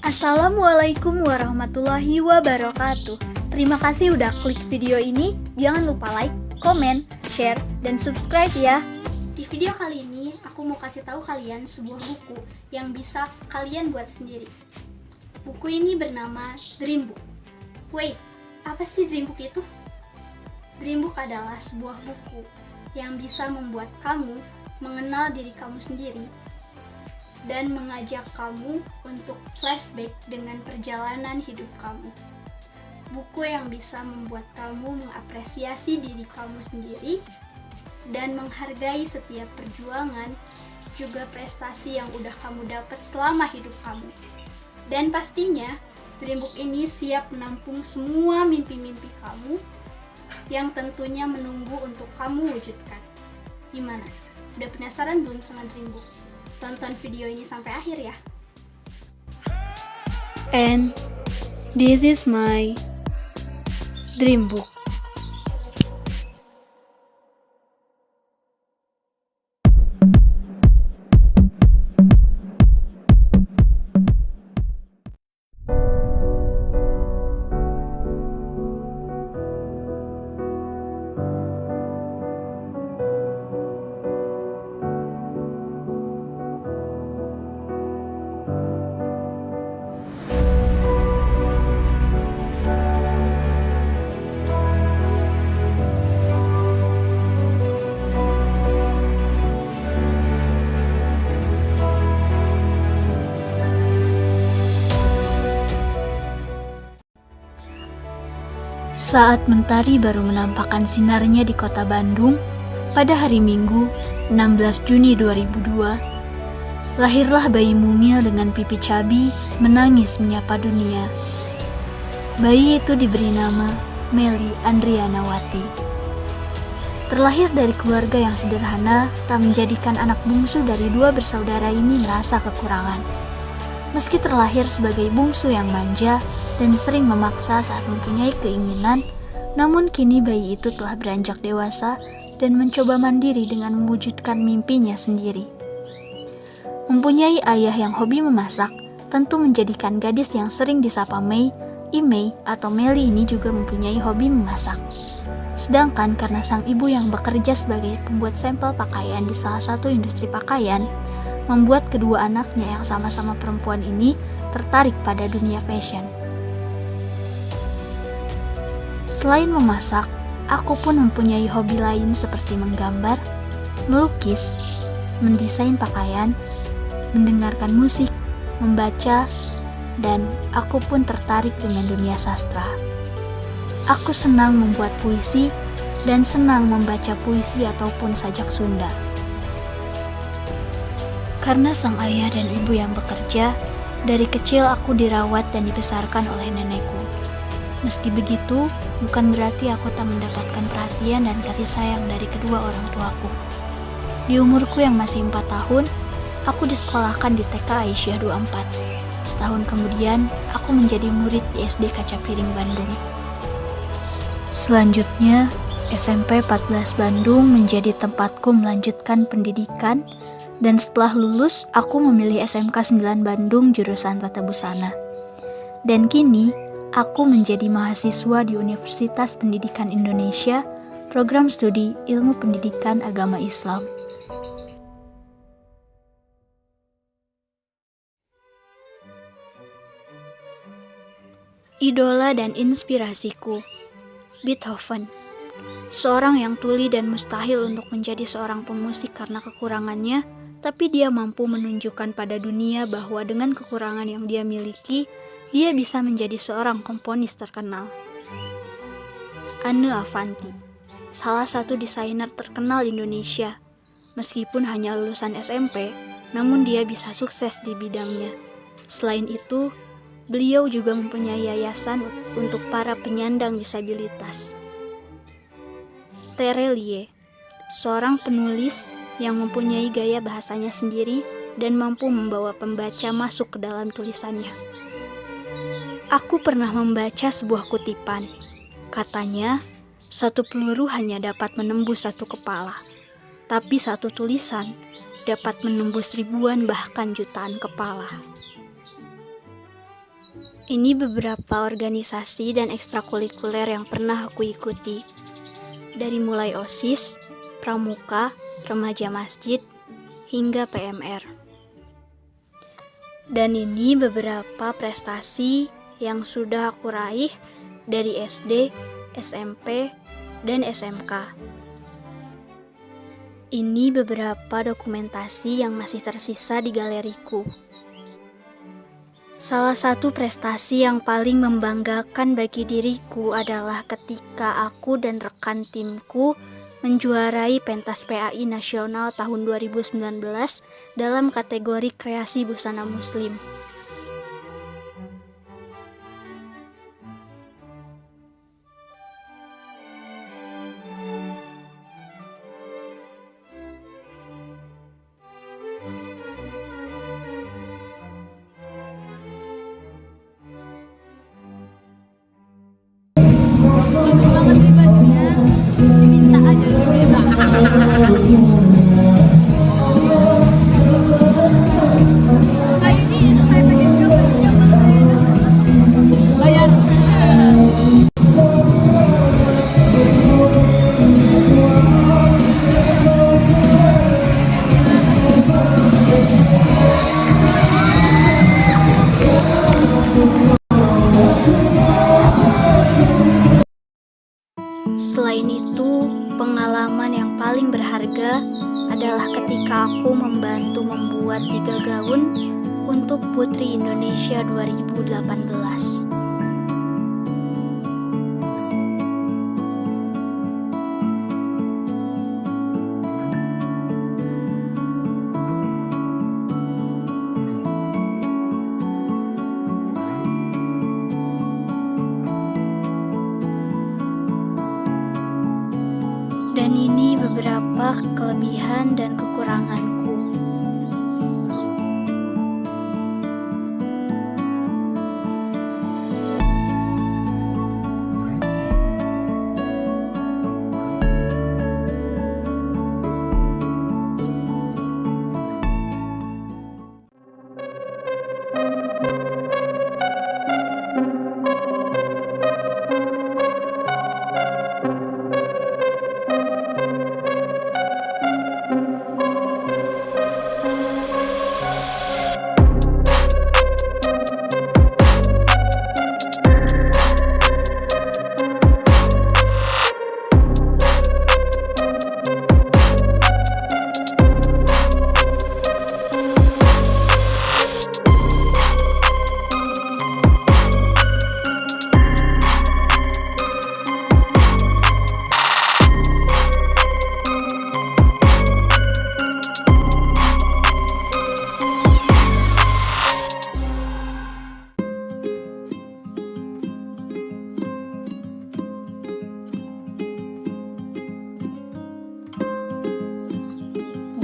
Assalamualaikum warahmatullahi wabarakatuh. Terima kasih udah klik video ini. Jangan lupa like, komen, share, dan subscribe ya. Di video kali ini aku mau kasih tahu kalian sebuah buku yang bisa kalian buat sendiri. Buku ini bernama Dream Book. Wait, apa sih Dream Book itu? Dream Book adalah sebuah buku yang bisa membuat kamu mengenal diri kamu sendiri dan mengajak kamu untuk flashback dengan perjalanan hidup kamu. Buku yang bisa membuat kamu mengapresiasi diri kamu sendiri dan menghargai setiap perjuangan, juga prestasi yang udah kamu dapat selama hidup kamu. Dan pastinya, Dream Book ini siap menampung semua mimpi-mimpi kamu yang tentunya menunggu untuk kamu wujudkan. Gimana? Udah penasaran belum sama Dream Book? Tonton video ini sampai akhir ya. And this is my Dream Book. Saat mentari baru menampakkan sinarnya di kota Bandung, pada hari Minggu, 16 Juni 2002, lahirlah bayi mungil dengan pipi cabi menangis menyapa dunia. Bayi itu diberi nama Melly Andrianawati. Terlahir dari keluarga yang sederhana, tak menjadikan anak bungsu dari dua bersaudara ini merasa kekurangan. Meski terlahir sebagai bungsu yang manja dan sering memaksa saat mempunyai keinginan, namun kini bayi itu telah beranjak dewasa dan mencoba mandiri dengan mewujudkan mimpinya sendiri. Mempunyai ayah yang hobi memasak tentu menjadikan gadis yang sering disapa Mei, Imei, atau Melly ini juga mempunyai hobi memasak. Sedangkan karena sang ibu yang bekerja sebagai pembuat sampel pakaian di salah satu industri pakaian, membuat kedua anaknya yang sama-sama perempuan ini tertarik pada dunia fashion. Selain memasak, aku pun mempunyai hobi lain seperti menggambar, melukis, mendesain pakaian, mendengarkan musik, membaca, dan aku pun tertarik dengan dunia sastra. Aku senang membuat puisi dan senang membaca puisi ataupun sajak Sunda. Karena sang ayah dan ibu yang bekerja, dari kecil aku dirawat dan dibesarkan oleh nenekku. Meski begitu, bukan berarti aku tak mendapatkan perhatian dan kasih sayang dari kedua orang tuaku. Di umurku yang masih 4 tahun, aku disekolahkan di TK Aisyah 24. Setahun kemudian, aku menjadi murid di SD Kaca Piring Bandung. Selanjutnya, SMP 14 Bandung menjadi tempatku melanjutkan pendidikan, dan setelah lulus, aku memilih SMK 9 Bandung jurusan Tata Busana. Dan kini, aku menjadi mahasiswa di Universitas Pendidikan Indonesia, program studi Ilmu Pendidikan Agama Islam. Idola dan inspirasiku, Beethoven. Seorang yang tuli dan mustahil untuk menjadi seorang pemusik karena kekurangannya, tapi dia mampu menunjukkan pada dunia bahwa dengan kekurangan yang dia miliki, dia bisa menjadi seorang komponis terkenal. Anne Avanti, salah satu desainer terkenal Indonesia. Meskipun hanya lulusan SMP, namun dia bisa sukses di bidangnya. Selain itu, beliau juga mempunyai yayasan untuk para penyandang disabilitas. Terelie, seorang penulis yang mempunyai gaya bahasanya sendiri dan mampu membawa pembaca masuk ke dalam tulisannya. Aku pernah membaca sebuah kutipan. Katanya, satu peluru hanya dapat menembus satu kepala, tapi satu tulisan dapat menembus ribuan bahkan jutaan kepala. Ini beberapa organisasi dan ekstrakurikuler yang pernah aku ikuti. Dari mulai OSIS, Pramuka, Remaja Masjid, hingga PMR. Dan ini beberapa prestasi yang sudah aku raih dari SD, SMP, dan SMK. Ini beberapa dokumentasi yang masih tersisa di galeriku. Salah satu prestasi yang paling membanggakan bagi diriku adalah ketika aku dan rekan timku menjuarai pentas PAI Nasional tahun 2019 dalam kategori kreasi busana muslim. Banget sih bajunya, diminta aja ini itu saya pengen coba bayar. Selain itu, pengalaman yang paling berharga adalah ketika aku membantu membuat 3 gaun untuk Putri Indonesia 2018. Dan ini beberapa kelebihan dan kekuranganku.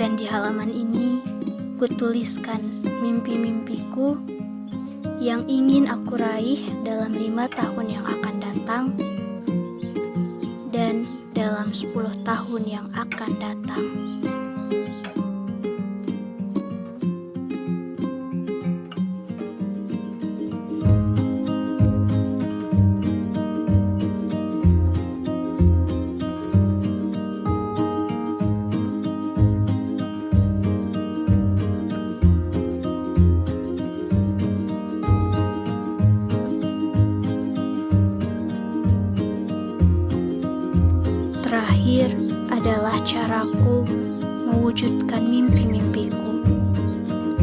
Dan di halaman ini, kutuliskan mimpi-mimpiku yang ingin aku raih dalam 5 tahun yang akan datang dan dalam 10 tahun yang akan datang. Terakhir adalah caraku mewujudkan mimpi-mimpiku.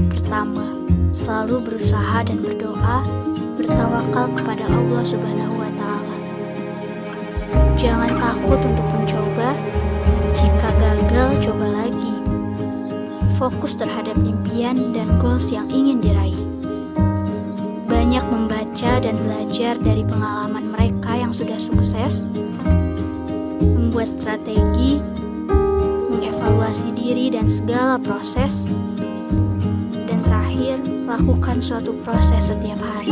Pertama, selalu berusaha dan berdoa, bertawakal kepada Allah Subhanahu wa Ta'ala. Jangan takut untuk mencoba. Jika gagal, coba lagi. Fokus terhadap impian dan goals yang ingin diraih. Banyak membaca dan belajar dari pengalaman mereka yang sudah sukses, membuat strategi, mengevaluasi diri dan segala proses, dan terakhir, lakukan suatu proses setiap hari.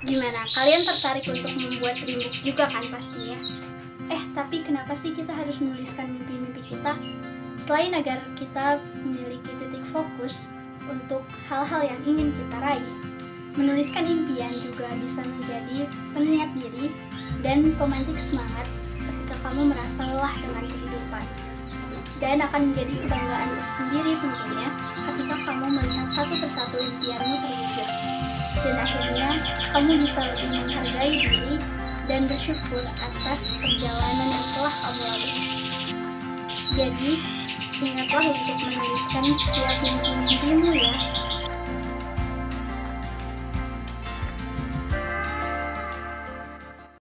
Gimana? Kalian tertarik untuk membuat dreambook juga kan pastinya? Tapi Tapi kenapa sih kita harus menuliskan mimpi-mimpi kita? Selain agar kita memiliki titik fokus untuk hal-hal yang ingin kita raih, menuliskan impian juga bisa menjadi pengingat diri dan pemantik semangat ketika kamu merasa lelah dengan kehidupan. Dan akan menjadi kebanggaan tersendiri tentunya ketika kamu melihat satu persatu impianmu terwujud. Dan akhirnya kamu bisa lebih menghargai diri dan bersyukur atas perjalanan yang telah kamu lalui. Jadi, ingatlah untuk menuliskan setiap mimpi-mimpimu ya.